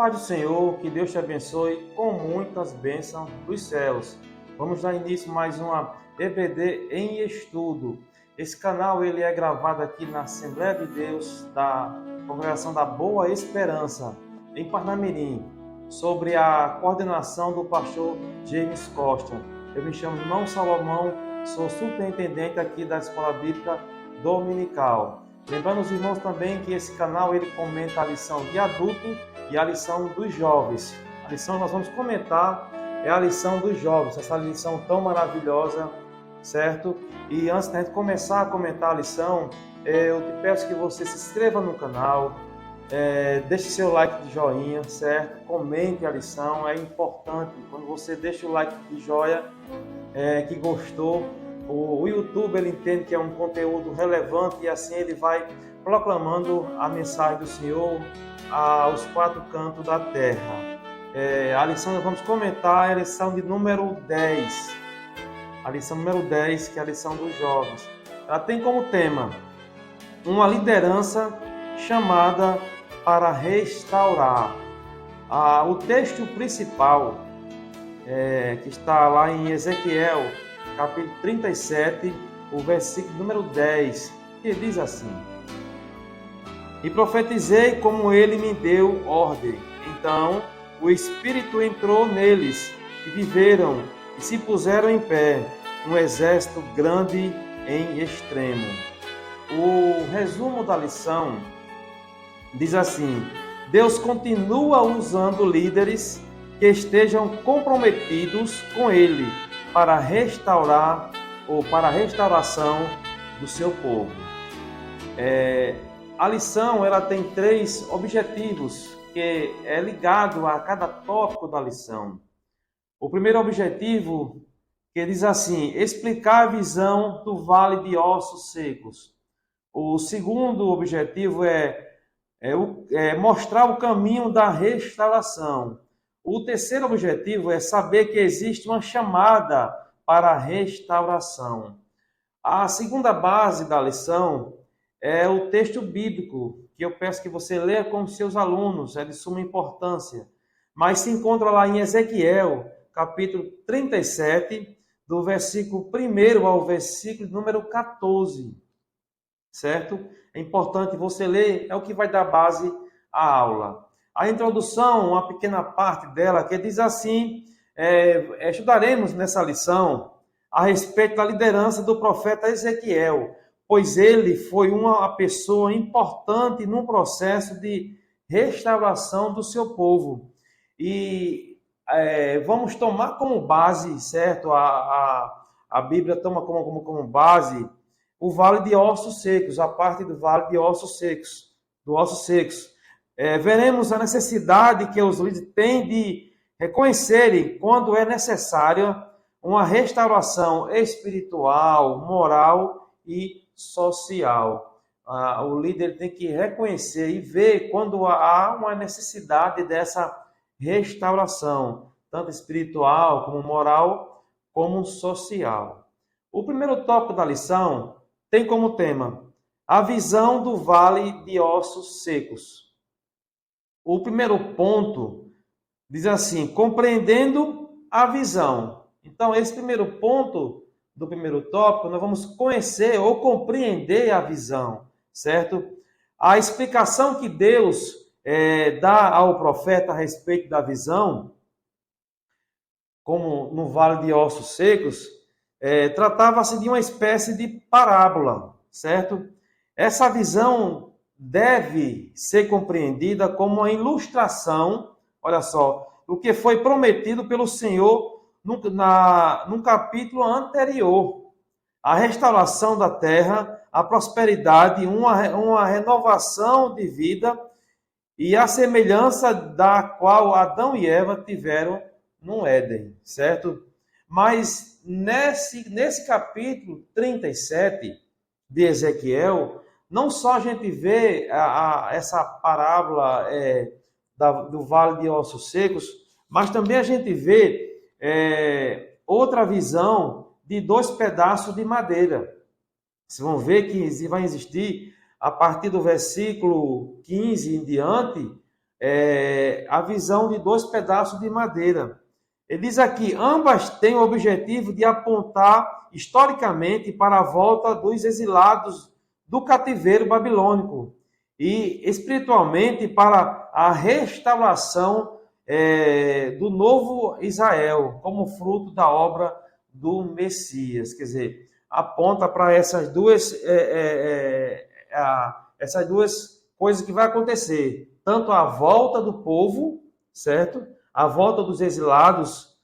paz do Senhor, que Deus te abençoe com muitas bênçãos dos céus. Vamos dar início a mais uma EBD em estudo. Esse canal ele é gravado aqui na Assembleia de Deus da Congregação da Boa Esperança, em Parnamirim, sobre a coordenação do pastor James Costa. Eu me chamo Irmão Salomão, sou superintendente aqui da Escola Bíblica Dominical. Lembrando os irmãos também que esse canal ele comenta a lição de adulto e a lição dos jovens. A lição que nós vamos comentar é a lição dos jovens, essa lição tão maravilhosa, certo? E antes da gente começar a comentar a lição, eu te peço que você se inscreva no canal, deixe seu like de joinha, certo? Comente a lição, é importante. Quando você deixa o like de joia, que gostou, o YouTube ele entende que é um conteúdo relevante e assim ele vai proclamando a mensagem do Senhor aos quatro cantos da terra. A lição que nós vamos comentar é a lição de número 10. A lição número 10, que é a lição dos jovens. Ela tem como tema uma liderança chamada para restaurar. O texto principal, que está lá em Ezequiel, capítulo 37, o versículo número 10, que diz assim: E profetizei como ele me deu ordem. Então o Espírito entrou neles, e viveram, e se puseram em pé, um exército grande em extremo. O resumo da lição diz assim: Deus continua usando líderes que estejam comprometidos com ele para restaurar ou para a restauração do seu povo. A lição ela tem 3 objetivos que é ligado a cada tópico da lição. O primeiro objetivo que diz assim: explicar a visão do vale de ossos secos. O segundo objetivo é mostrar o caminho da restauração. O terceiro objetivo é saber que existe uma chamada para a restauração. A segunda base da lição é o texto bíblico, que eu peço que você leia com seus alunos, é de suma importância. Mas se encontra lá em Ezequiel, capítulo 37, do versículo 1 ao versículo número 14. Certo? É importante você ler, é o que vai dar base à aula. A introdução, uma pequena parte dela, que diz assim: estudaremos nessa lição a respeito da liderança do profeta Ezequiel, pois ele foi uma pessoa importante no processo de restauração do seu povo. E vamos tomar como base, certo? A Bíblia toma como base o vale de ossos secos, a parte do vale de ossos secos, veremos a necessidade que os líderes têm de reconhecerem quando é necessária uma restauração espiritual, moral e social. O líder tem que reconhecer e ver quando há uma necessidade dessa restauração, tanto espiritual como moral, como social. O primeiro tópico da lição tem como tema a visão do vale de ossos secos. O primeiro ponto diz assim: compreendendo a visão. Então, esse primeiro ponto do primeiro tópico, nós vamos conhecer ou compreender a visão, certo? A explicação que Deus dá ao profeta a respeito da visão, como no vale de ossos secos, tratava-se de uma espécie de parábola, certo? Essa visão deve ser compreendida como uma ilustração, olha só, do que foi prometido pelo Senhor no capítulo anterior. A restauração da terra, a prosperidade, uma renovação de vida e a semelhança da qual Adão e Eva tiveram no Éden, certo? Mas nesse capítulo 37 de Ezequiel, não só a gente vê essa parábola do vale de ossos secos, mas também a gente vê outra visão de 2 pedaços de madeira. Vocês vão ver que vai existir, a partir do versículo 15 em diante, a visão de dois pedaços de madeira. Ele diz aqui, ambas têm o objetivo de apontar historicamente para a volta dos exilados do cativeiro babilônico e espiritualmente para a restauração do novo Israel, como fruto da obra do Messias. Quer dizer, aponta para essas duas coisas que vai acontecer. Tanto a volta do povo, certo? A volta dos exilados,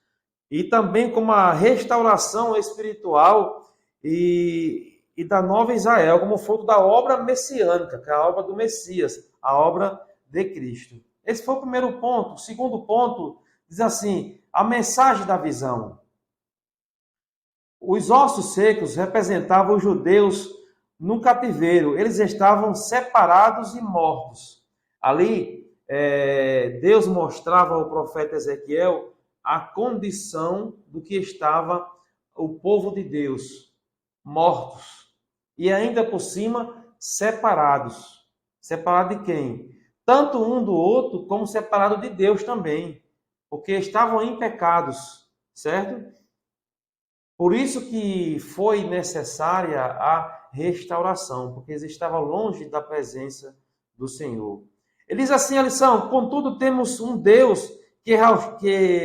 e também como a restauração espiritual e da nova Israel, como fruto da obra messiânica, que é a obra do Messias, a obra de Cristo. Esse foi o primeiro ponto. O segundo ponto diz assim, a mensagem da visão. Os ossos secos representavam os judeus no cativeiro. Eles estavam separados e mortos. Ali, Deus mostrava ao profeta Ezequiel a condição do que estava o povo de Deus, mortos. E ainda por cima, separados. Separado de quem? Tanto um do outro, como separado de Deus também. Porque estavam em pecados, certo? Por isso que foi necessária a restauração, porque eles estavam longe da presença do Senhor. Ele diz assim a lição, contudo temos um Deus que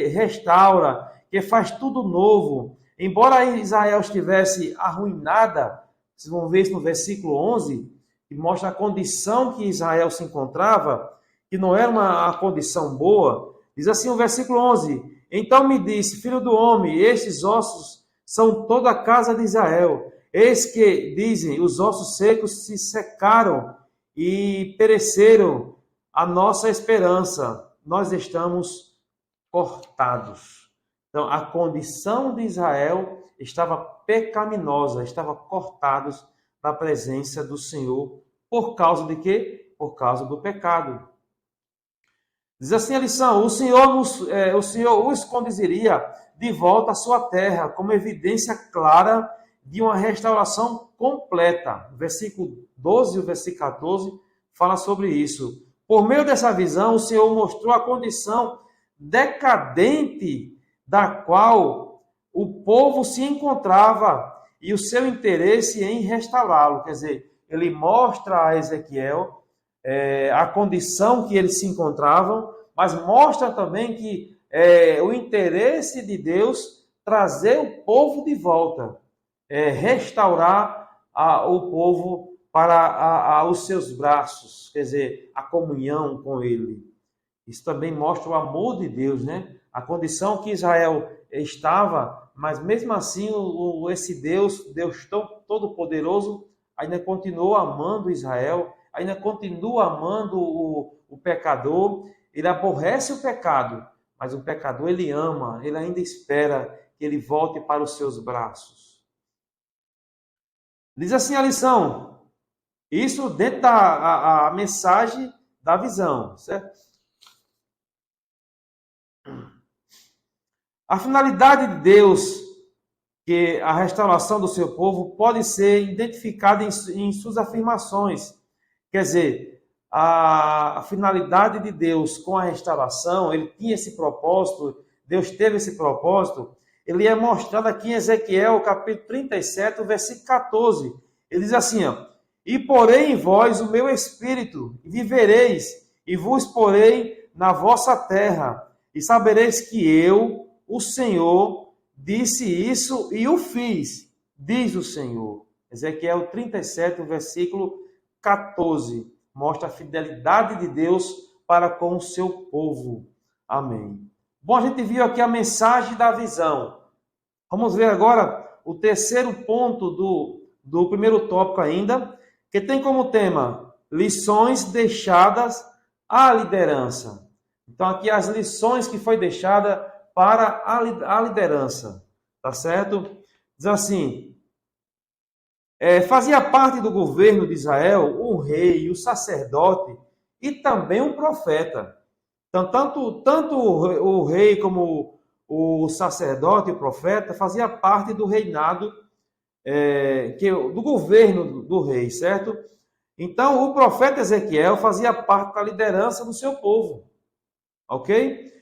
restaura, que faz tudo novo. Embora Israel estivesse arruinada, vocês vão ver isso no versículo 11, que mostra a condição que Israel se encontrava, que não era uma condição boa. Diz assim o versículo 11, então me disse, filho do homem, estes ossos são toda a casa de Israel. Eis que, dizem, os ossos secos se secaram e pereceram a nossa esperança. Nós estamos cortados. Então, a condição de Israel estava pecaminosa, estava cortados da presença do Senhor. Por causa de quê? Por causa do pecado. Diz assim a lição, o Senhor os conduziria de volta à sua terra, como evidência clara de uma restauração completa. O versículo 12 e o versículo 14 fala sobre isso. Por meio dessa visão, o Senhor mostrou a condição decadente da qual o povo se encontrava e o seu interesse em restaurá-lo. Quer dizer, ele mostra a Ezequiel a condição que eles se encontravam, mas mostra também que o interesse de Deus trazer o povo de volta, restaurar o povo para os seus braços, quer dizer, a comunhão com Ele. Isso também mostra o amor de Deus, né? A condição que Israel estava, mas mesmo assim esse Deus todo-poderoso, ainda continua amando Israel, ainda continua amando o pecador. Ele aborrece o pecado, mas o pecador ele ama, ele ainda espera que ele volte para os seus braços. Diz assim a lição, isso dentro da a mensagem da visão, certo? A finalidade de Deus, que a restauração do seu povo, pode ser identificada em suas afirmações. Quer dizer, a finalidade de Deus com a restauração, ele tinha esse propósito, Deus teve esse propósito, ele é mostrado aqui em Ezequiel, capítulo 37, versículo 14. Ele diz assim, ó, e porei em vós o meu espírito, e vivereis, e vos porei na vossa terra, e sabereis que eu, o Senhor, disse isso e o fiz, diz o Senhor. Ezequiel 37, versículo 14, mostra a fidelidade de Deus para com o seu povo. Amém. Bom, a gente viu aqui a mensagem da visão. Vamos ver agora o terceiro ponto do primeiro tópico ainda, que tem como tema lições deixadas à liderança. Então, aqui as lições que foi deixada para a liderança, tá certo? Diz assim, fazia parte do governo de Israel o rei, o sacerdote e também um profeta. Então, tanto o rei como o sacerdote e o profeta fazia parte do reinado, do governo do rei, certo? Então, o profeta Ezequiel fazia parte da liderança do seu povo, ok?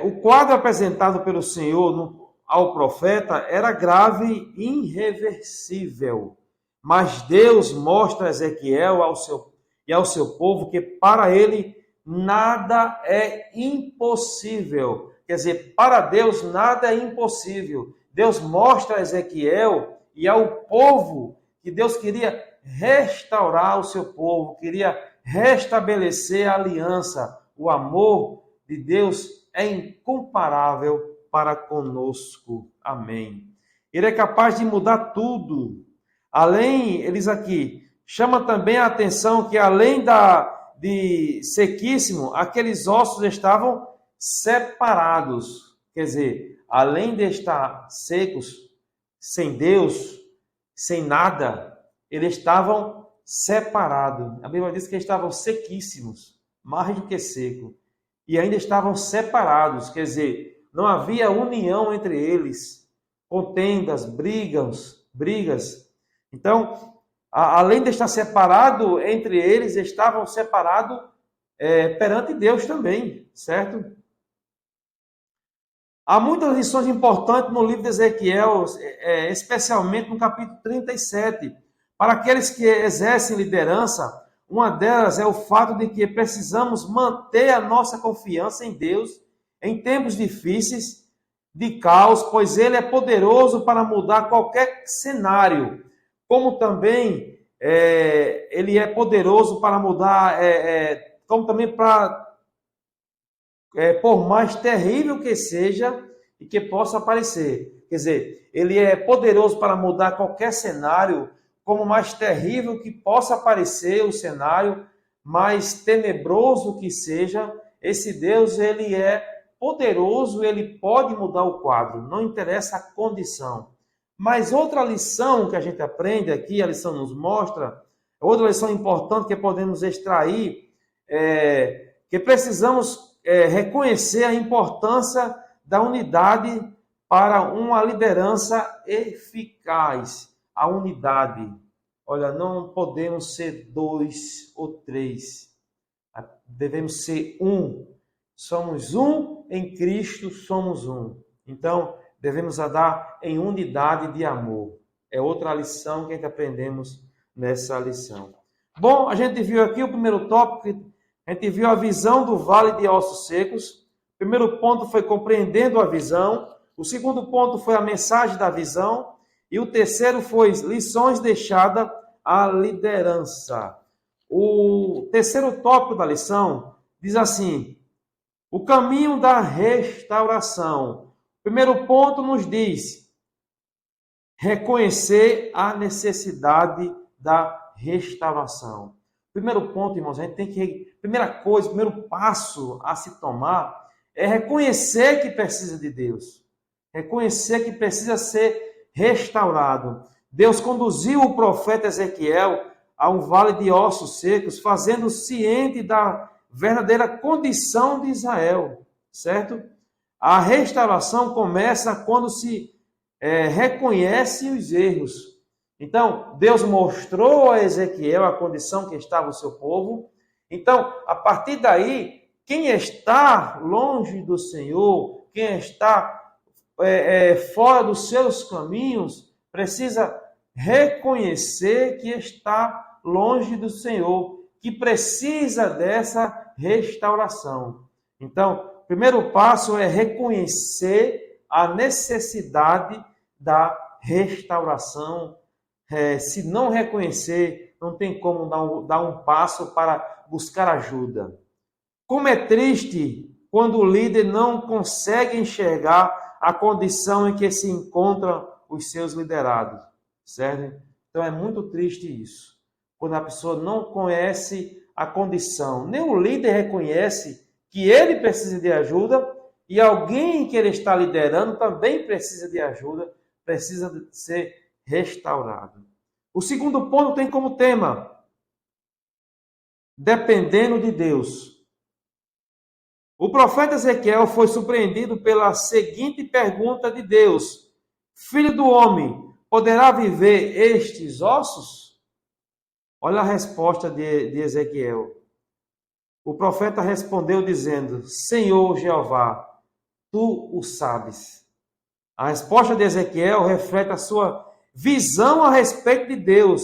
O quadro apresentado pelo Senhor ao profeta era grave e irreversível, mas Deus mostra a Ezequiel e ao seu povo que para ele nada é impossível. Quer dizer, para Deus nada é impossível. Deus mostra a Ezequiel e ao povo que Deus queria restaurar o seu povo, queria restabelecer a aliança. O amor de Deus é incomparável para conosco. Amém. Ele é capaz de mudar tudo. Além, eles aqui, chama também a atenção que além de sequíssimo, aqueles ossos estavam separados. Quer dizer, além de estar secos, sem Deus, sem nada, eles estavam separados. A Bíblia diz que eles estavam sequíssimos, mais do que seco. E ainda estavam separados, quer dizer, não havia união entre eles, contendas, brigas. Então, além de estar separado entre eles, estavam separados perante Deus também, certo? Há muitas lições importantes no livro de Ezequiel, especialmente no capítulo 37. Para aqueles que exercem liderança, uma delas é o fato de que precisamos manter a nossa confiança em Deus em tempos difíceis, de caos, pois Ele é poderoso para mudar qualquer cenário, como também Ele é poderoso para mudar, como também para, por mais terrível que seja e que possa parecer. Quer dizer, Ele é poderoso para mudar qualquer cenário, como mais terrível que possa parecer o cenário, mais tenebroso que seja, esse Deus, ele é poderoso, ele pode mudar o quadro, não interessa a condição. Mas outra lição que a gente aprende aqui, a lição nos mostra, outra lição importante que podemos extrair, que precisamos reconhecer a importância da unidade para uma liderança eficaz. A unidade. Olha, não podemos ser 2 ou 3. Devemos ser um. Somos um em Cristo, somos um. Então, devemos andar em unidade de amor. É outra lição que a gente aprendemos nessa lição. Bom, a gente viu aqui o primeiro tópico, a gente viu a visão do vale de ossos secos. O primeiro ponto foi compreendendo a visão. O segundo ponto foi a mensagem da visão. E o terceiro foi lições deixadas à liderança. O terceiro tópico da lição diz assim: o caminho da restauração. O primeiro ponto nos diz reconhecer a necessidade da restauração. Primeiro ponto, irmãos, a gente tem que, primeiro passo a se tomar é reconhecer que precisa de Deus. Reconhecer que precisa ser restaurado. Deus conduziu o profeta Ezequiel a um vale de ossos secos, fazendo ciente da verdadeira condição de Israel, certo? A restauração começa quando se reconhece os erros. Então, Deus mostrou a Ezequiel a condição que estava o seu povo. Então, a partir daí, quem está longe do Senhor, quem está fora dos seus caminhos, precisa reconhecer que está longe do Senhor, que precisa dessa restauração. Então, o primeiro passo é reconhecer a necessidade da restauração. Se não reconhecer, não tem como dar um passo para buscar ajuda. Como é triste quando o líder não consegue enxergar a condição em que se encontram os seus liderados, certo? Então é muito triste isso. Quando a pessoa não conhece a condição, nem o líder reconhece que ele precisa de ajuda e alguém que ele está liderando também precisa de ajuda, precisa de ser restaurado. O segundo ponto tem como tema dependendo de Deus. O profeta Ezequiel foi surpreendido pela seguinte pergunta de Deus: Filho do homem, poderá viver estes ossos? Olha a resposta de Ezequiel. O profeta respondeu dizendo: Senhor Jeová, tu o sabes. A resposta de Ezequiel reflete a sua visão a respeito de Deus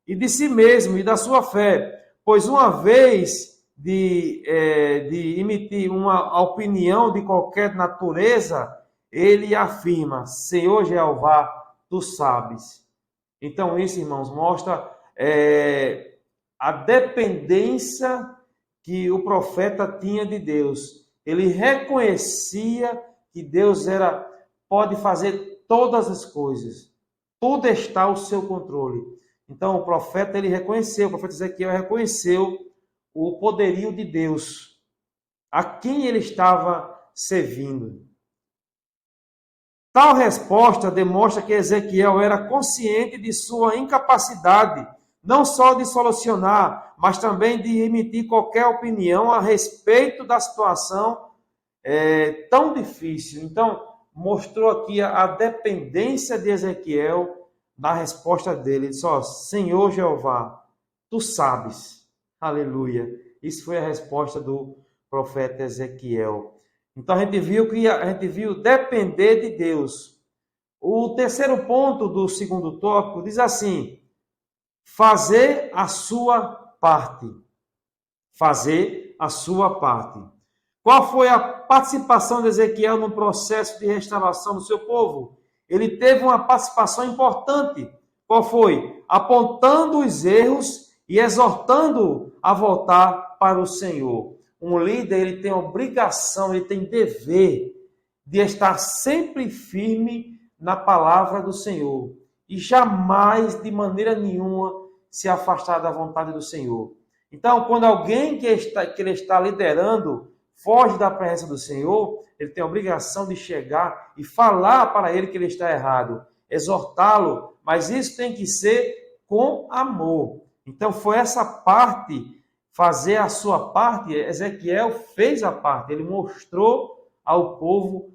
e de si mesmo e da sua fé, pois uma vez de emitir uma opinião de qualquer natureza, ele afirma: Senhor Jeová, tu sabes. Então, isso, irmãos, mostra a dependência que o profeta tinha de Deus. Ele reconhecia que Deus pode fazer todas as coisas. Tudo está ao seu controle. Então, o profeta o profeta Ezequiel reconheceu o poderio de Deus, a quem ele estava servindo. Tal resposta demonstra que Ezequiel era consciente de sua incapacidade, não só de solucionar, mas também de emitir qualquer opinião a respeito da situação tão difícil. Então, mostrou aqui a dependência de Ezequiel na resposta dele. Ele disse: ó, Senhor Jeová, tu sabes. Aleluia. Isso foi a resposta do profeta Ezequiel. Então a gente viu depender de Deus. O terceiro ponto do segundo tópico diz assim: fazer a sua parte. Fazer a sua parte. Qual foi a participação de Ezequiel no processo de restauração do seu povo? Ele teve uma participação importante. Qual foi? Apontando os erros e exortando a voltar para o Senhor. Um líder, ele tem obrigação, ele tem dever de estar sempre firme na palavra do Senhor e jamais, de maneira nenhuma, se afastar da vontade do Senhor. Então, quando alguém que ele está liderando foge da presença do Senhor, ele tem a obrigação de chegar e falar para ele que ele está errado, exortá-lo, mas isso tem que ser com amor. Então, foi essa parte, fazer a sua parte. Ezequiel fez a parte, ele mostrou ao povo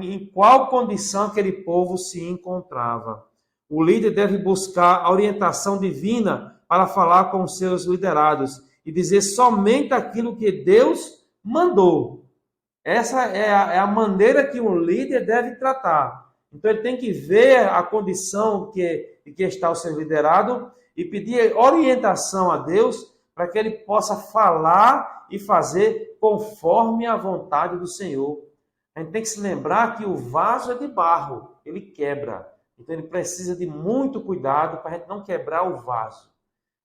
em qual condição aquele povo se encontrava. O líder deve buscar a orientação divina para falar com os seus liderados e dizer somente aquilo que Deus mandou. Essa é a maneira que um líder deve tratar. Então ele tem que ver a condição de que está o seu liderado e pedir orientação a Deus para que ele possa falar e fazer conforme a vontade do Senhor. A gente tem que se lembrar que o vaso é de barro, ele quebra. Então ele precisa de muito cuidado para a gente não quebrar o vaso.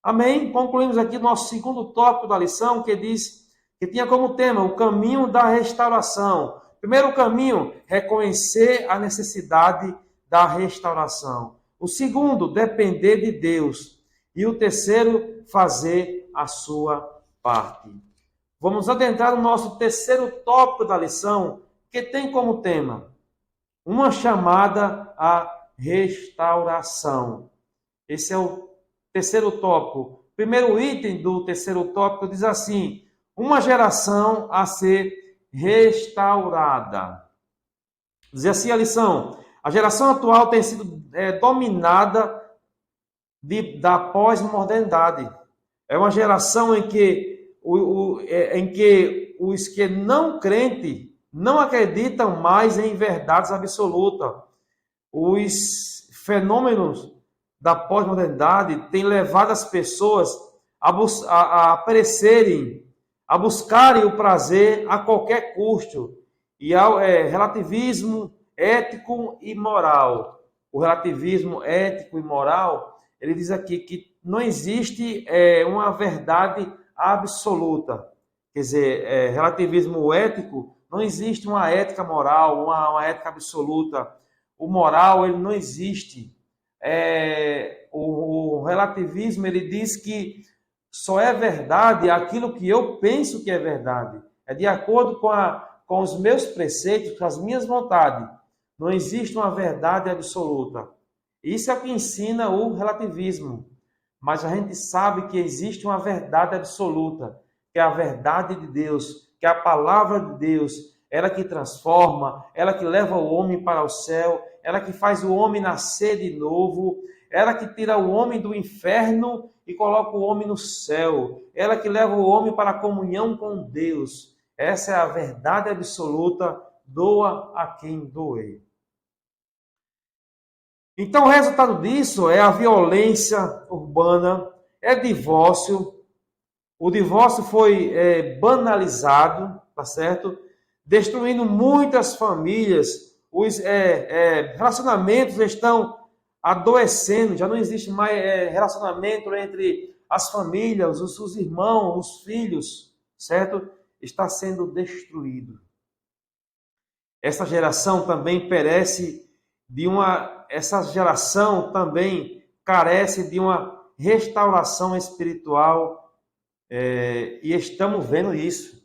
Amém? Concluímos aqui o nosso segundo tópico da lição, que diz que tinha como tema o caminho da restauração. Primeiro caminho, reconhecer a necessidade da restauração. O segundo, depender de Deus. E o terceiro, fazer a sua parte. Vamos adentrar no nosso terceiro tópico da lição, que tem como tema uma chamada à restauração. Esse é o terceiro tópico. Primeiro item do terceiro tópico diz assim: uma geração a ser restaurada. Diz assim a lição: a geração atual tem sido dominada da pós-modernidade. É uma geração em que os que não crentes não acreditam mais em verdades absolutas. Os fenômenos da pós-modernidade têm levado as pessoas a perecerem, a buscarem o prazer a qualquer custo, e ao relativismo ético e moral. O relativismo ético e moral, ele diz aqui que não existe uma verdade absoluta. Quer dizer, relativismo ético, não existe uma ética moral, uma ética absoluta. O moral, ele não existe. O relativismo, ele diz que só é verdade aquilo que eu penso que é verdade. É de acordo com os meus preceitos, com as minhas vontades. Não existe uma verdade absoluta. Isso é o que ensina o relativismo. Mas a gente sabe que existe uma verdade absoluta, que é a verdade de Deus, que é a palavra de Deus, ela que transforma, ela que leva o homem para o céu, ela que faz o homem nascer de novo, ela que tira o homem do inferno e coloca o homem no céu. Ela que leva o homem para a comunhão com Deus. Essa é a verdade absoluta, doa a quem doer. Então, o resultado disso é a violência urbana, é divórcio. O divórcio foi banalizado, tá certo? Destruindo muitas famílias. Os relacionamentos estão adoecendo, já não existe mais relacionamento entre as famílias, os irmãos, os filhos, certo? Está sendo destruído. Essa geração também essa geração também carece de uma restauração espiritual, e estamos vendo isso.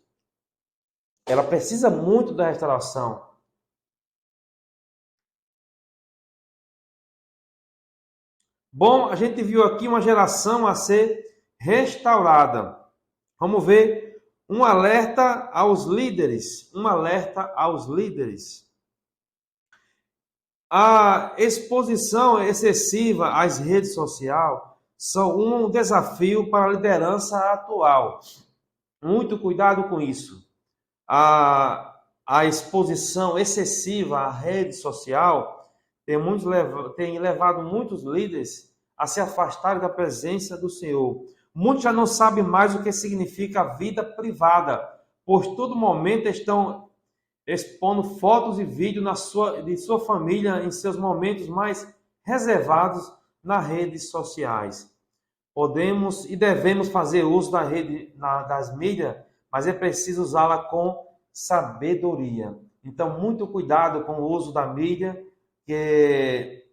Ela precisa muito da restauração. Bom, a gente viu aqui uma geração a ser restaurada. Vamos ver um alerta aos líderes. Um alerta aos líderes. A exposição excessiva às redes sociais são um desafio para a liderança atual. Muito cuidado com isso. A exposição excessiva à rede social tem levado muitos líderes a se afastarem da presença do Senhor. Muitos já não sabem mais o que significa a vida privada, pois todo momento estão expondo fotos e vídeos de sua família em seus momentos mais reservados nas redes sociais. Podemos e devemos fazer uso das mídias, mas é preciso usá-la com sabedoria. Então, muito cuidado com o uso da mídia, que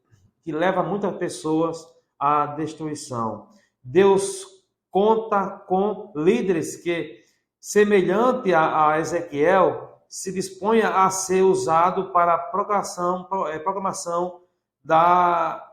leva muitas pessoas à destruição. Deus conta com líderes que, semelhante a Ezequiel, se disponha a ser usado para a proclamação da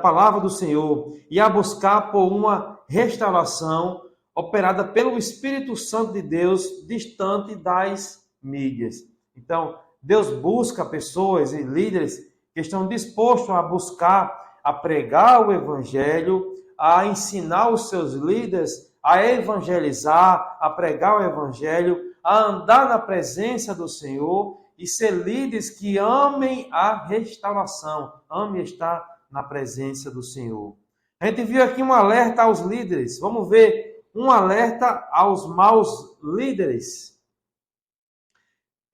palavra do Senhor e a buscar por uma restauração operada pelo Espírito Santo de Deus, distante das mídias. Então, Deus busca pessoas e líderes que estão dispostos a buscar, a pregar o Evangelho, a ensinar os seus líderes a evangelizar, a pregar o Evangelho, a andar na presença do Senhor e ser líderes que amem a restauração, amem estar na presença do Senhor. A gente viu aqui um alerta aos líderes. Vamos ver um alerta aos maus líderes.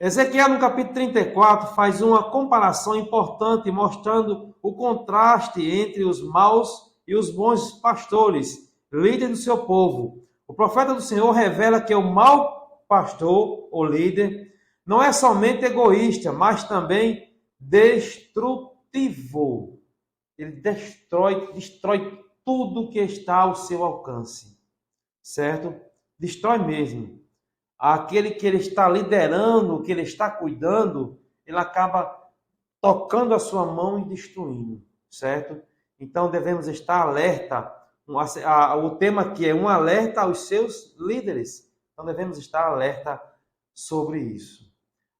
Ezequiel, no capítulo 34, faz uma comparação importante, mostrando o contraste entre os maus e os bons pastores, líderes do seu povo. O profeta do Senhor revela que o mau pastor, ou líder, não é somente egoísta, mas também destrutivo. Ele destrói tudo que está ao seu alcance, certo? Destrói mesmo. Aquele que ele está liderando, que ele está cuidando, ele acaba tocando a sua mão e destruindo, certo? Então devemos estar alerta. O tema aqui é um alerta aos seus líderes. Então devemos estar alerta sobre isso.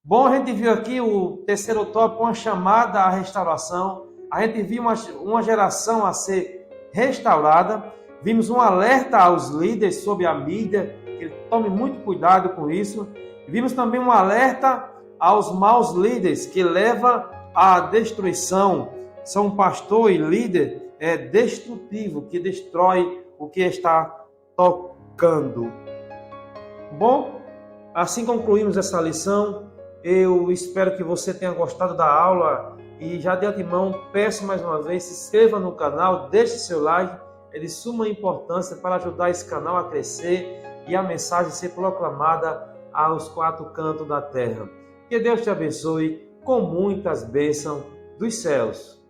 Bom, a gente viu aqui o terceiro tópico, uma chamada à restauração. A gente viu uma geração a ser restaurada. Vimos um alerta aos líderes sobre a mídia, que ele tome muito cuidado com isso. Vimos também um alerta aos maus líderes, que leva à destruição. São um pastor e líder destrutivo, que destrói o que está tocando. Bom, assim concluímos essa lição. Eu espero que você tenha gostado da aula e já de antemão peço mais uma vez, se inscreva no canal, deixe seu like, é de suma importância para ajudar esse canal a crescer e a mensagem ser proclamada aos quatro cantos da terra. Que Deus te abençoe com muitas bênçãos dos céus.